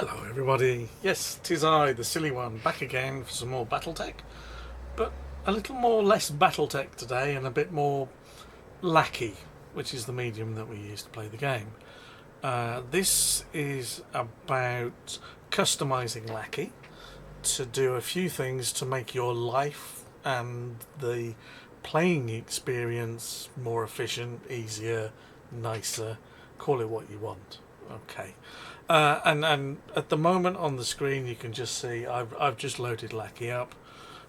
Hello everybody, yes, 'tis I, the silly one, back again for some more Battletech, but a little more less Battletech today and a bit more Lackey, which is the medium that we use to play the game. This is about customising Lackey to do a few things to make your life and the playing experience more efficient, easier, nicer, call it what you want. Okay. And at the moment on the screen you can just see I've just loaded Lackey up.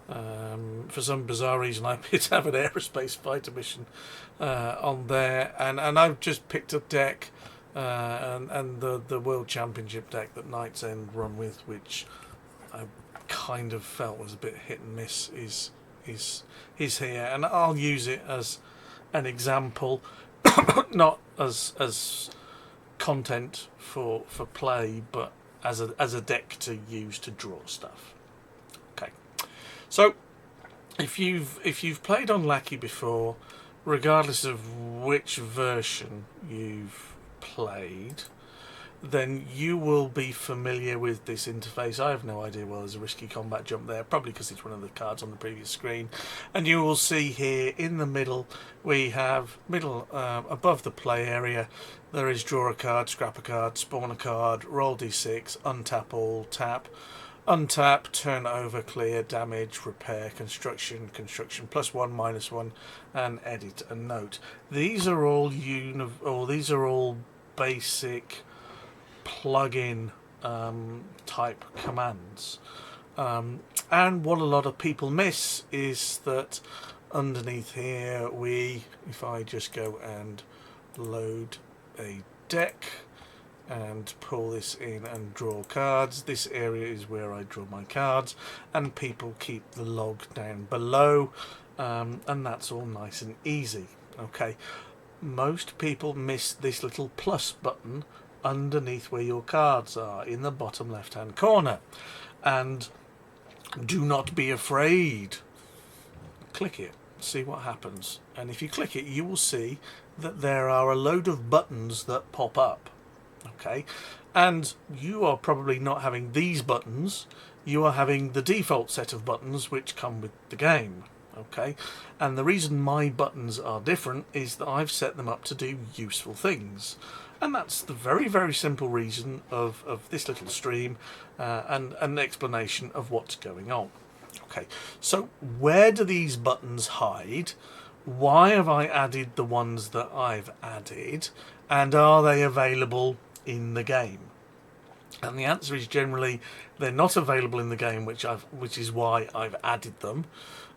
For some bizarre reason I appear to have an aerospace fighter mission on there, and I've just picked up deck and the World Championship deck that Knights End run with, which I kind of felt was a bit hit and miss, is here, and I'll use it as an example, not as content for play, but as a deck to use to draw stuff. Okay, so if you've played on Lackey before, regardless of which version you've played, then you will be familiar with this interface. I have no idea why there's a risky combat jump there, probably because it's one of the cards on the previous screen. And you will see here in the middle, we have above the play area, there is draw a card, scrap a card, spawn a card, roll d6, untap all, tap, untap, turn over, clear, damage, repair, construction, +1, -1, and edit a note. These are all basic plug-in type commands, and what a lot of people miss is that underneath here, if I just go and load a deck and pull this in and draw cards, this area is where I draw my cards, and people keep the log down below, and that's all nice and easy. Okay, most people miss this little plus button underneath where your cards are in the bottom left hand corner, and do not be afraid. Click it, see what happens, and if you click it you will see that there are a load of buttons that pop up. Okay, and you are probably not having these buttons, you are having the default set of buttons which come with the game. Okay, and the reason my buttons are different is that I've set them up to do useful things, and that's the very simple reason of this little stream, and an explanation of what's going on. Okay, so where do these buttons hide? Why have I added the ones that I've added, and are they available in the game? And the answer is generally they're not available in the game, which is why I've added them.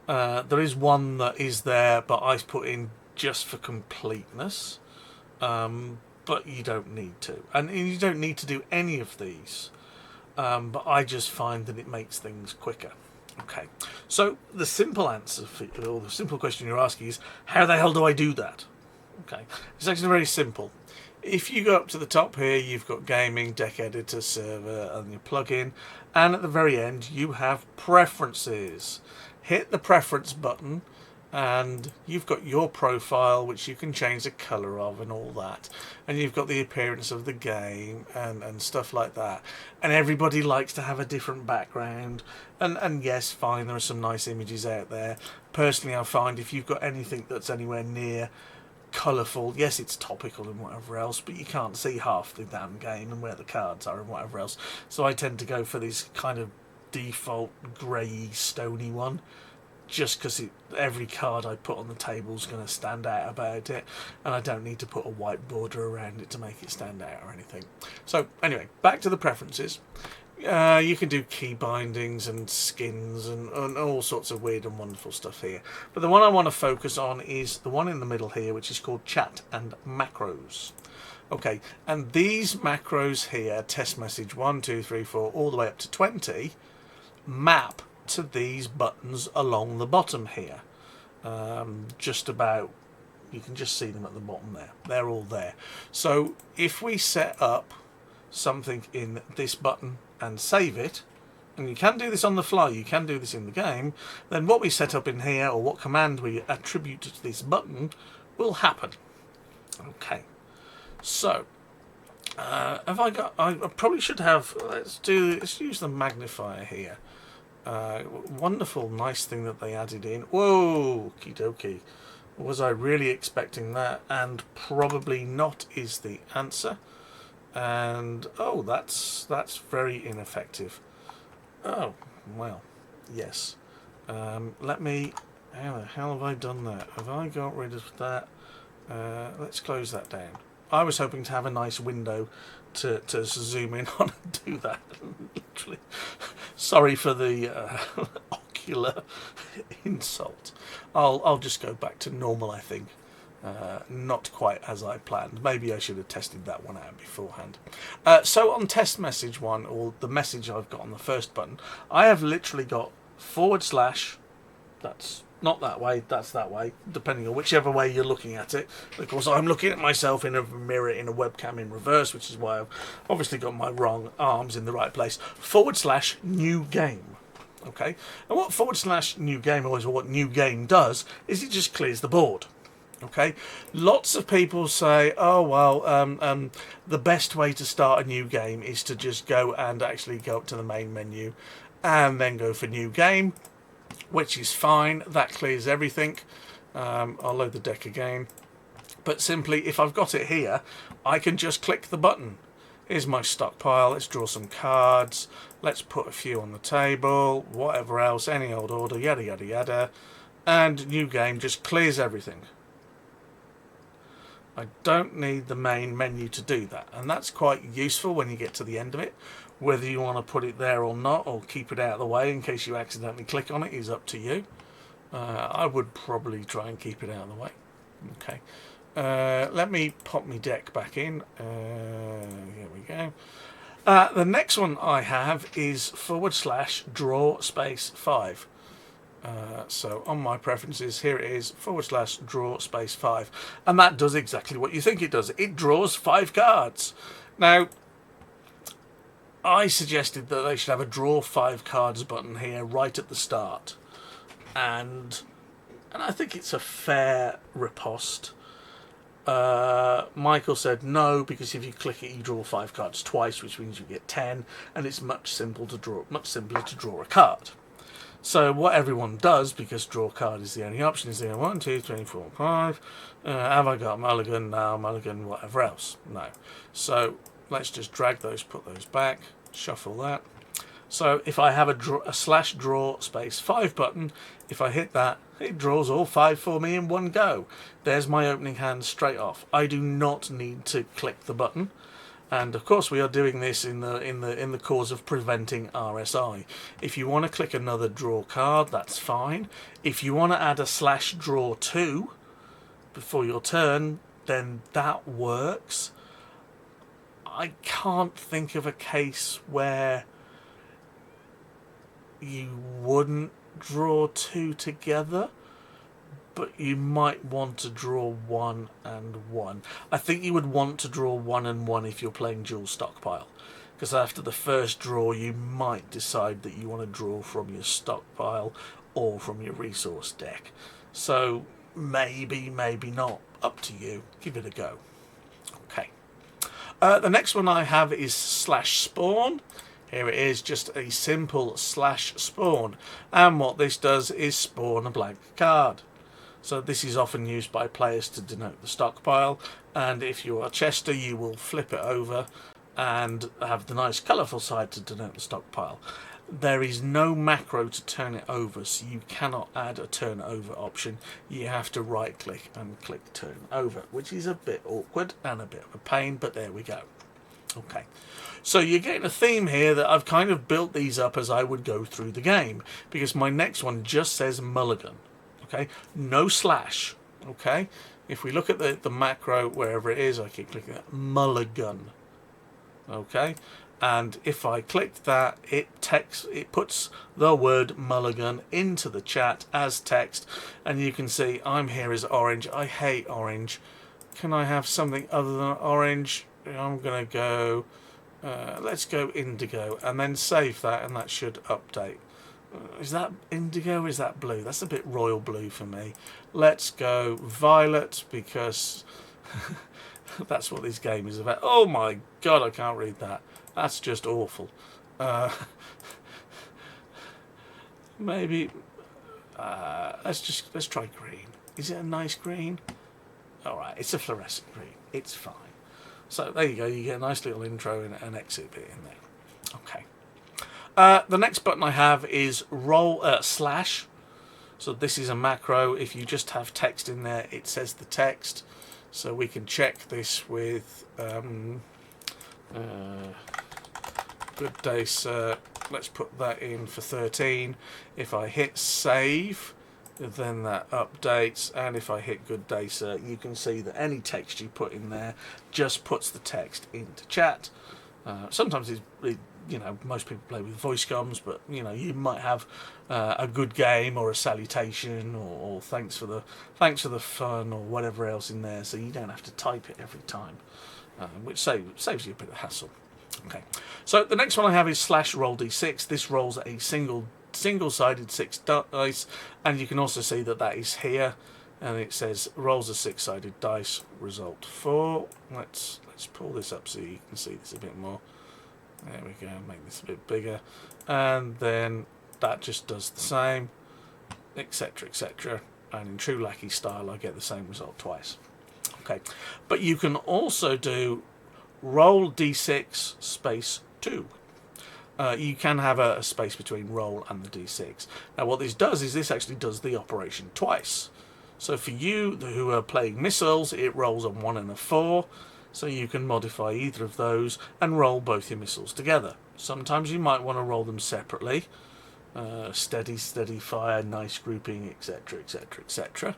There is one that is there, but I've put in just for completeness, but you don't need to, and you don't need to do any of these, but I just find that it makes things quicker. Okay, so the simple answer, or the simple question you're asking is, how the hell do I do that? Okay, it's actually very simple. If you go up to the top here, you've got gaming, deck editor, server, and your plugin, and at the very end you have preferences. Hit the preference button and you've got your profile, which you can change the colour of and all that, and you've got the appearance of the game and stuff like that, and everybody likes to have a different background, and yes, fine, there are some nice images out there. Personally, I find if you've got anything that's anywhere near colourful, yes, it's topical and whatever else, but you can't see half the damn game and where the cards are and whatever else, so I tend to go for this kind of default grey stony one, just because every card I put on the table is going to stand out about it, and I don't need to put a white border around it to make it stand out or anything. So anyway, back to the preferences. You can do key bindings and skins and all sorts of weird and wonderful stuff here, but the one I want to focus on is the one in the middle here, which is called chat and macros. Okay, and these macros here, test message 1, 2, 3, 4, all the way up to 20, map to these buttons along the bottom here. Just about, you can just see them at the bottom there, they're all there. So if we set up something in this button and save it, and you can do this on the fly, you can do this in the game, then what we set up in here, or what command we attribute to this button, will happen. Okay, so Have I got? I probably should have. Let's use the magnifier here. Wonderful, nice thing that they added in. Whoa, okie dokie. Was I really expecting that? And probably not is the answer. And oh, that's very ineffective. Oh, well, yes. Let me. How the hell have I done that? Have I got rid of that? Let's close that down. I was hoping to have a nice window to zoom in on and do that. Literally. Sorry for the ocular insult. I'll just go back to normal, I think. Not quite as I planned. Maybe I should have tested that one out beforehand. So on test message one, or the message I've got on the first button, I have literally got /. That's not that way, that's that way, depending on whichever way you're looking at it. Of course, I'm looking at myself in a mirror in a webcam in reverse, which is why I've obviously got my wrong arms in the right place. / new game. Okay, and what / new game, or what new game does, is it just clears the board. Okay, lots of people say, oh well, the best way to start a new game is to just go and actually go up to the main menu and then go for new game, which is fine. That clears everything. I'll load the deck again, but simply if I've got it here, I can just click the button. Here's my stockpile. Let's draw some cards, let's put a few on the table, whatever else, any old order, yada yada yada, and new game just clears everything. I don't need the main menu to do that, and that's quite useful when you get to the end of it. Whether you want to put it there or not, or keep it out of the way in case you accidentally click on it, is up to you. I would probably try and keep it out of the way. Okay, let me pop my deck back in. Here we go. The next one I have is / draw space 5. So on my preferences, here it is, / draw space 5, and that does exactly what you think it does. It draws 5 cards. Now, I suggested that they should have a draw 5 cards button here right at the start, and I think it's a fair riposte. Michael said no, because if you click it, you draw 5 cards twice, which means you get 10, and it's much simpler to draw a card. So what everyone does, because draw card is the only option, is 1, 2, 3, 4, 5. Have I got mulligan? No, mulligan, whatever else. No. So let's just drag those, put those back, shuffle that. So if I have a / draw space 5 button, if I hit that, it draws all 5 for me in one go. There's my opening hand straight off. I do not need to click the button. And of course we are doing this in the cause of preventing RSI. If you want to click another draw card, that's fine. If you want to add a / draw 2 before your turn, then that works. I can't think of a case where you wouldn't draw 2 together, but you might want to draw 1 and 1. I think you would want to draw 1 and 1 if you're playing dual stockpile, because after the first draw you might decide that you want to draw from your stockpile or from your resource deck. So maybe, maybe not. Up to you. Give it a go. Okay. The next one I have is /spawn. Here it is, just a simple /spawn. And what this does is spawn a blank card. So this is often used by players to denote the stockpile, and if you are Chester, you will flip it over and have the nice colourful side to denote the stockpile. There is no macro to turn it over, so you cannot add a turn over option. You have to right click and click turn over, which is a bit awkward and a bit of a pain, but there we go. Okay, so you're getting a theme here that I've kind of built these up as I would go through the game, because my next one just says mulligan. Okay, no /. Okay, if we look at the macro, wherever it is, I keep clicking that, mulligan. Okay, and if I click that, it puts the word mulligan into the chat as text, and you can see I'm here as orange. I hate orange. Can I have something other than orange? I'm gonna go, let's go indigo, and then save that, and that should update. Is that indigo or is that blue? That's a bit royal blue for me. Let's go violet, because That's what this game is about. Oh my god, I can't read that. That's just awful. Maybe let's try green. Is it a nice green? All right, it's a fluorescent green. It's fine. So there you go. You get a nice little intro and an exit bit in there. Okay. The next button I have is roll slash. So this is a macro. If you just have text in there, it says the text. So we can check this with good day, sir. Let's put that in for 13. If I hit save, then that updates, and if I hit good day, sir, you can see that any text you put in there just puts the text into chat. Sometimes most people play with voice comms, but you might have a good game or a salutation or thanks for the fun or whatever else in there, so you don't have to type it every time, which saves you a bit of hassle. Okay, so the next one I have is slash roll d6. This rolls a single-sided 6 dice, and you can also see that is here, and it says rolls a 6-sided dice, result 4. Let's pull this up so you can see this a bit more. There we go, make this a bit bigger, and then that just does the same, etc, etc, and in true Lackey style I get the same result twice. Okay, but you can also do roll d6 space 2. You can have a space between roll and the d6. Now what this does is this actually does the operation twice. So for you who are playing missiles, it rolls a 1 and a 4. So you can modify either of those and roll both your missiles together. Sometimes you might want to roll them separately. Steady fire, nice grouping, etc, etc, etc.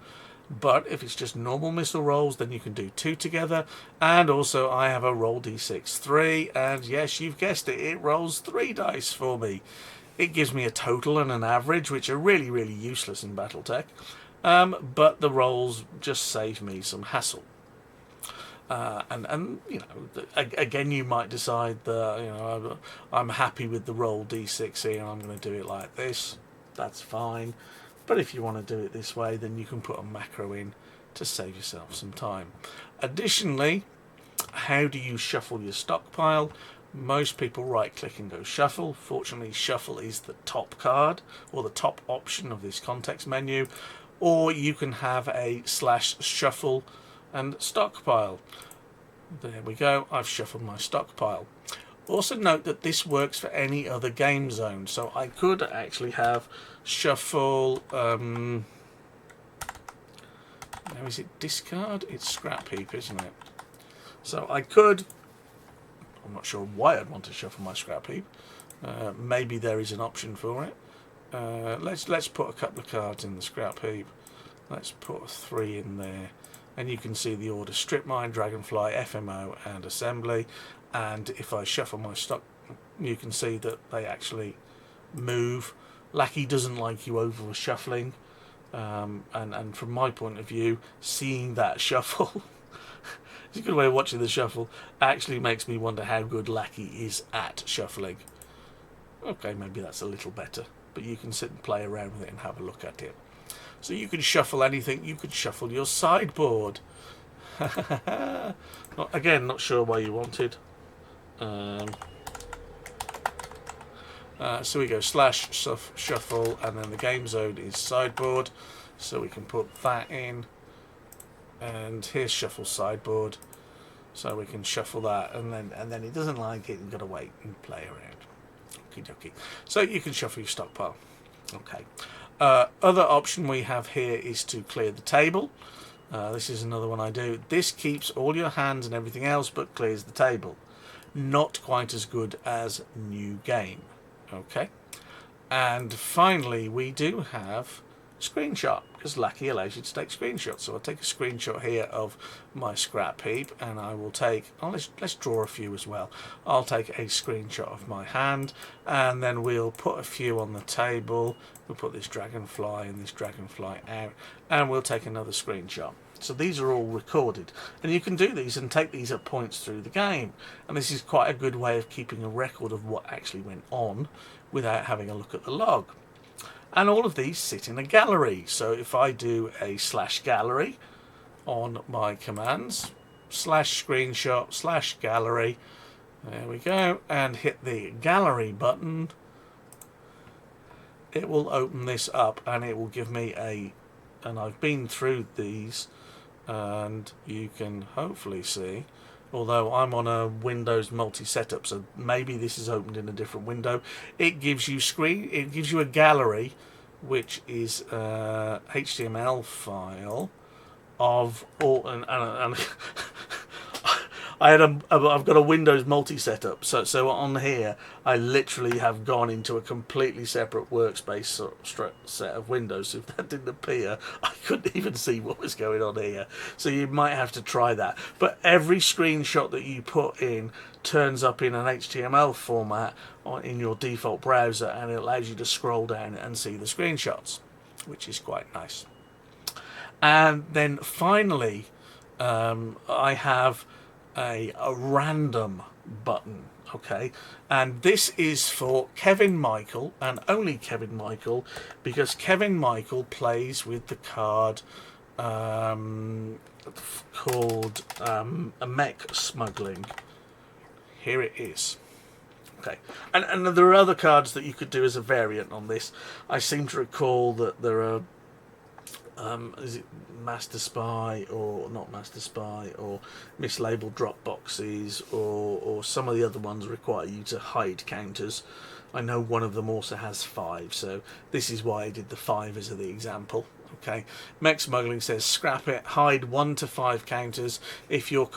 But if it's just normal missile rolls, then you can do 2 together. And also I have a roll d6 3, and yes, you've guessed it, it rolls 3 dice for me. It gives me a total and an average, which are really, really useless in Battletech. But the rolls just save me some hassle. And again, you might decide that I'm happy with the roll d6 here and I'm going to do it like this. That's fine. But if you want to do it this way, then you can put a macro in to save yourself some time. Additionally, how do you shuffle your stockpile? Most people right click and go shuffle. Fortunately, shuffle is the top card or the top option of this context menu. Or you can have a slash shuffle and stockpile. There we go, I've shuffled my stockpile. Also note that this works for any other game zone, so I could actually have shuffle, now is it discard? It's scrap heap, isn't it? So I could, I'm not sure why I'd want to shuffle my scrap heap, maybe there is an option for it. Let's put a couple of cards in the scrap heap. Let's put a 3 in there. And you can see the order strip mine, dragonfly, FMO and assembly. And if I shuffle my stock, you can see that they actually move. Lackey doesn't like you over shuffling. And from my point of view, seeing that shuffle, it's a good way of watching the shuffle, actually makes me wonder how good Lackey is at shuffling. Okay, maybe that's a little better. But you can sit and play around with it and have a look at it. So you can shuffle anything. You could shuffle your sideboard. Again, not sure why you wanted. So we go slash shuffle, and then the game zone is sideboard. So we can put that in. And here's shuffle sideboard. So we can shuffle that, and then it doesn't like it. You've got to wait and play around. Okie dokie. So you can shuffle your stockpile. Okay. Other option we have here is to clear the table. This is another one I do. This keeps all your hands and everything else but clears the table. Not quite as good as new game. Okay. And finally we do have screenshot, because Lackey allows you to take screenshots. So I'll take a screenshot here of my scrap heap, and I will take, let's draw a few as well. I'll take a screenshot of my hand, and then we'll put a few on the table. We'll put this dragonfly and this dragonfly out, and we'll take another screenshot. So these are all recorded, and you can do these and take these at points through the game, and this is quite a good way of keeping a record of what actually went on without having a look at the log. And all of these sit in a gallery. So if I do a slash gallery on my commands, /screenshot/gallery. There we go, and hit the gallery button. It will open this up and it will give me and I've been through these, and you can hopefully see, although I'm on a Windows multi-setup, so maybe this is opened in a different window. It gives you a gallery, which is a HTML file of all, and I've got a Windows multi-setup, so on here I literally have gone into a completely separate workspace set of windows. If that didn't appear, I couldn't even see what was going on here. So you might have to try that. But every screenshot that you put in turns up in an HTML format in your default browser, and it allows you to scroll down and see the screenshots, which is quite nice. And then finally, I have a random button, okay, and this is for Kevin Michael, and only Kevin Michael, because Kevin Michael plays with the card called a mech smuggling. Here it is. Okay, and there are other cards that you could do as a variant on this. I seem to recall that there are is it Master Spy, or not Master Spy, or mislabeled drop boxes, or some of the other ones require you to hide counters. I know one of them also has 5, so this is why I did the 5 as the example. Okay, mech smuggling says scrap it, hide 1 to 5 counters. If your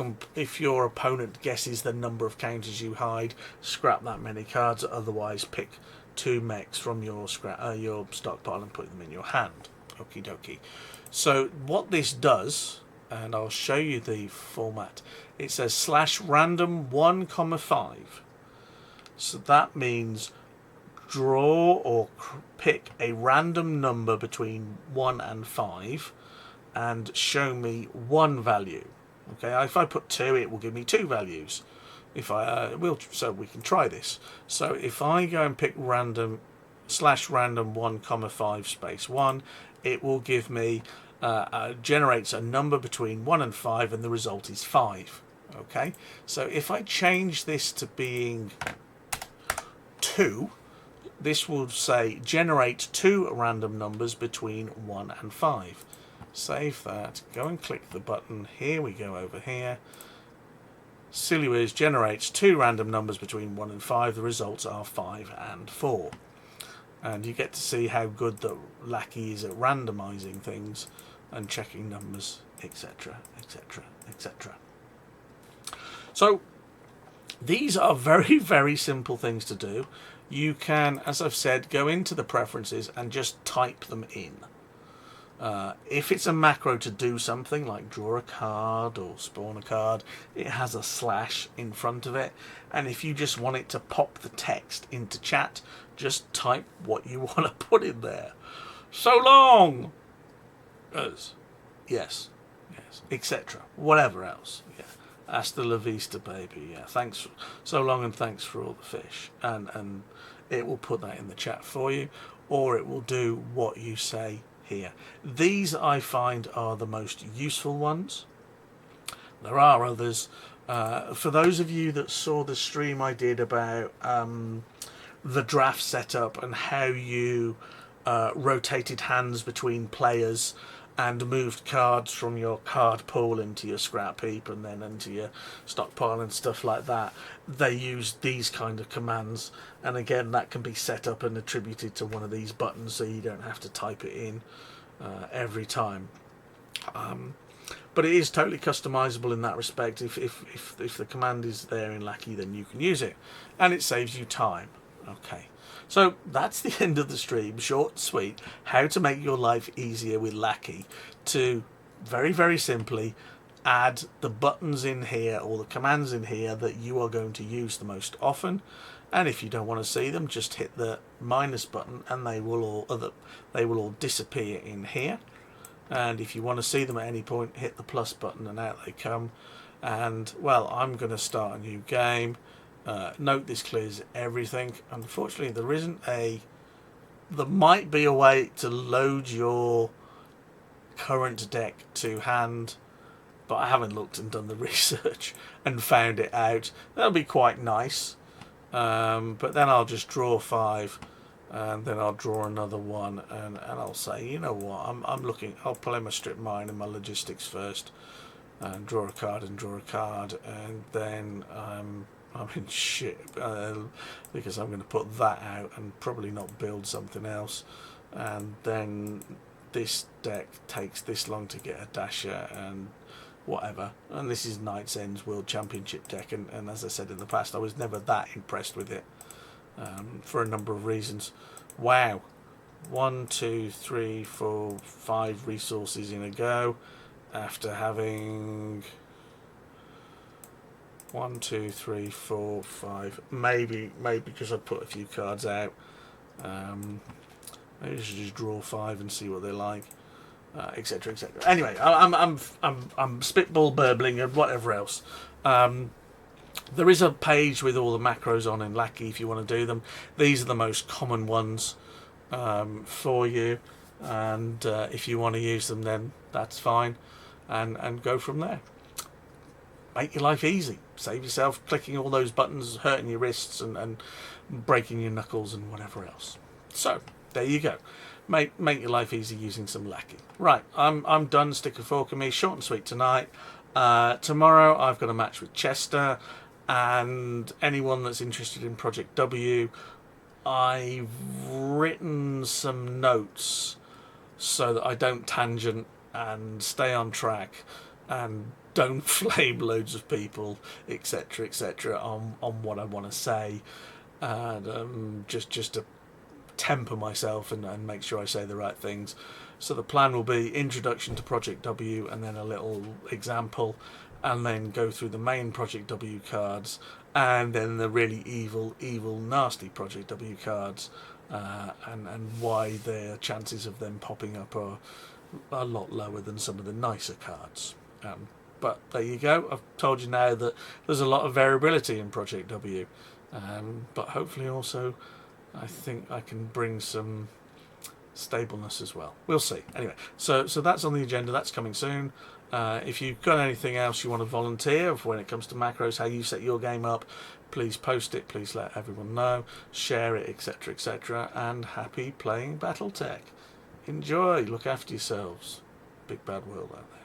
opponent guesses the number of counters you hide, scrap that many cards. Otherwise, pick 2 mechs from your stockpile and put them in your hand. Okie dokie. So what this does, and I'll show you the format, it says /random1,5. So that means draw or pick a random number between 1 and 5 and show me 1 value. Okay, if I put 2, it will give me 2 values. If I so we can try this. So if I go and pick /random1,5 space 1, it will give me generates a number between 1 and 5, and the result is 5. Okay, so if I change this to being 2, this will say generate 2 random numbers between 1 and 5. Save that, go and click the button. Here we go, over here. Sillywiz generates 2 random numbers between 1 and 5. The results are 5 and 4. And you get to see how good the Lackey is at randomizing things and checking numbers, etc, etc, etc. So these are very, very simple things to do. You can, as I've said, go into the preferences and just type them in. If it's a macro to do something like draw a card or spawn a card, it has a slash in front of it. And if you just want it to pop the text into chat, just type what you want to put in there. So long as, yes, etc. Whatever else. Yeah. Hasta la vista, baby. Yeah. Thanks. So long, and thanks for all the fish. And it will put that in the chat for you, or it will do what you say here. These I find are the most useful ones. There are others. For those of you that saw the stream I did about the draft setup and how you rotated hands between players and moved cards from your card pool into your scrap heap and then into your stockpile and stuff like that, they use these kind of commands, and again that can be set up and attributed to one of these buttons, so you don't have to type it in every time. But it is totally customizable in that respect. If the command is there in Lackey, then you can use it, and it saves you time. Okay, so that's the end of the stream. Short and sweet. How to make your life easier with Lackey. To very, very simply add the buttons in here, or the commands in here that you are going to use the most often. And if you don't want to see them, just hit the minus button and they will all disappear in here. And if you want to see them at any point, hit the plus button and out they come. And well, I'm going to start a new game. Note this clears everything. Unfortunately, there might be a way to load your current deck to hand, but I haven't looked and done the research and found it out. That'll be quite nice. But then I'll just draw 5, and then I'll draw another one, and I'll say, you know what, I'm looking. I'll play my strip mine and my logistics first, and draw a card and draw a card, and then I'm in shit because I'm going to put that out and probably not build something else, and then this deck takes this long to get a dasher and whatever. And this is Knight's End's World Championship deck, and as I said in the past, I was never that impressed with it for a number of reasons. Wow, 1, 2, 3, 4, 5 resources in a go after having 1, 2, 3, 4, 5. Maybe because I put a few cards out. Maybe I should just draw 5 and see what they're like, etc., etc. Anyway, I'm spitball burbling and whatever else. There is a page with all the macros on in Lackey if you want to do them. These are the most common ones for you, and if you want to use them, then that's fine, and go from there. Make your life easy. Save yourself clicking all those buttons, hurting your wrists and breaking your knuckles and whatever else. So there you go. Make your life easy using some Lackey. Right, I'm done. Stick a fork in me. Short and sweet tonight. Tomorrow I've got a match with Chester, and anyone that's interested in Project W, I've written some notes so that I don't tangent and stay on track and don't flame loads of people, etc., etc., on what I want to say, and just to temper myself and make sure I say the right things. So the plan will be introduction to Project W, and then a little example, and then go through the main Project W cards, and then the really evil, nasty Project W cards, and why their chances of them popping up are a lot lower than some of the nicer cards. But there you go. I've told you now that there's a lot of variability in Project W, but hopefully also I think I can bring some stableness as well. We'll see. Anyway, so that's on the agenda. That's coming soon. If you've got anything else you want to volunteer when it comes to macros, how you set your game up, please post it. Please let everyone know. Share it, etc., etc. And happy playing Battletech. Enjoy. Look after yourselves. Big bad world out there.